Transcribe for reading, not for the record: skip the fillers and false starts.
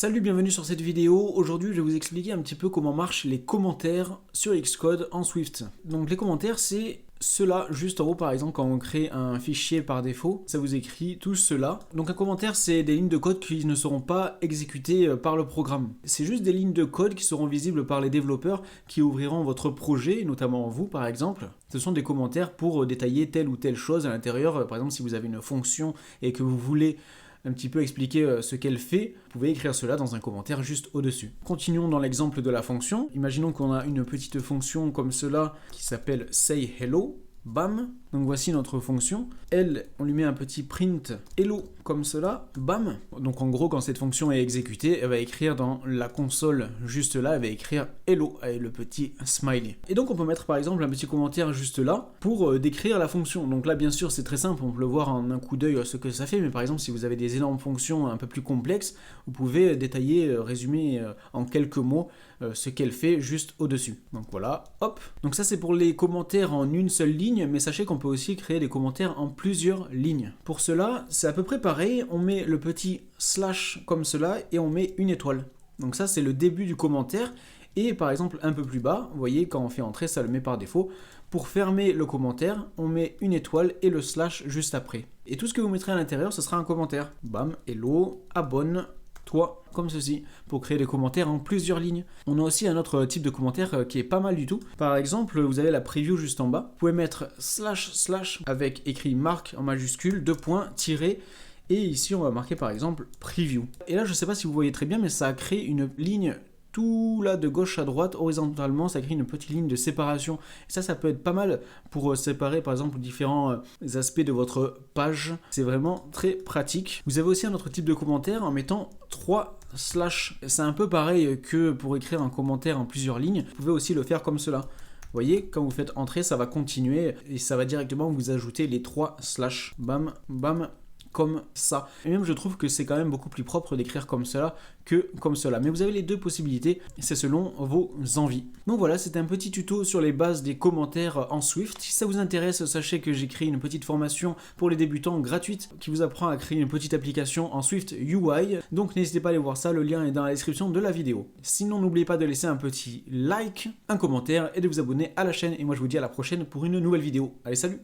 Salut, bienvenue sur cette vidéo. Aujourd'hui, je vais vous expliquer un petit peu comment marchent les commentaires sur Xcode en Swift. Donc les commentaires, c'est cela juste en haut, par exemple, quand on crée un fichier par défaut, ça vous écrit tout cela. Donc un commentaire, c'est des lignes de code qui ne seront pas exécutées par le programme. C'est juste des lignes de code qui seront visibles par les développeurs qui ouvriront votre projet, notamment vous par exemple. Ce sont des commentaires pour détailler telle ou telle chose à l'intérieur. Par exemple, si vous avez une fonction et que vous voulez un petit peu expliquer ce qu'elle fait, vous pouvez écrire cela dans un commentaire juste au-dessus. Continuons dans l'exemple de la fonction. Imaginons qu'on a une petite fonction comme cela qui s'appelle sayHello. Bam, donc voici notre fonction. Elle, on lui met un petit print hello comme cela, bam. Donc en gros, quand cette fonction est exécutée, elle va écrire dans la console juste là, elle va écrire hello avec le petit smiley. Et donc on peut mettre par exemple un petit commentaire juste là pour décrire la fonction. Donc là, bien sûr, c'est très simple, on peut le voir en un coup d'œil ce que ça fait, mais par exemple, si vous avez des énormes fonctions un peu plus complexes, vous pouvez détailler, résumer en quelques mots ce qu'elle fait juste au-dessus. Donc voilà, hop. Donc ça, c'est pour les commentaires en une seule ligne, mais sachez qu'on peut aussi créer des commentaires en plusieurs lignes. Pour cela, c'est à peu près pareil, on met le petit slash comme cela et on met une étoile. Donc ça, c'est le début du commentaire. Et par exemple, un peu plus bas, vous voyez, quand on fait entrer, ça le met par défaut. Pour fermer le commentaire, on met une étoile et le slash juste après. Et tout ce que vous mettrez à l'intérieur, ce sera un commentaire. Bam, hello, abonne-toi, comme ceci, pour créer des commentaires en plusieurs lignes. On a aussi un autre type de commentaire qui est pas mal du tout. Par exemple, vous avez la preview juste en bas. Vous pouvez mettre slash avec écrit marque en majuscule, deux points, tiré. Et ici, on va marquer par exemple preview. Et là, je ne sais pas si vous voyez très bien, mais ça a créé une ligne tout là de gauche à droite, horizontalement, ça crée une petite ligne de séparation. Et ça peut être pas mal pour séparer par exemple différents aspects de votre page. C'est vraiment très pratique. Vous avez aussi un autre type de commentaire en mettant 3 slash. C'est un peu pareil que pour écrire un commentaire en plusieurs lignes. Vous pouvez aussi le faire comme cela. Vous voyez, quand vous faites entrer, ça va continuer et ça va directement vous ajouter les 3 slash. Bam, bam, comme ça. Et même je trouve que c'est quand même beaucoup plus propre d'écrire comme cela que comme cela. Mais vous avez les deux possibilités, c'est selon vos envies. Donc voilà, c'était un petit tuto sur les bases des commentaires en Swift. Si ça vous intéresse, sachez que j'ai créé une petite formation pour les débutants gratuite qui vous apprend à créer une petite application en Swift UI. Donc n'hésitez pas à aller voir ça, le lien est dans la description de la vidéo. Sinon, n'oubliez pas de laisser un petit like, un commentaire et de vous abonner à la chaîne. Et moi je vous dis à la prochaine pour une nouvelle vidéo. Allez, salut!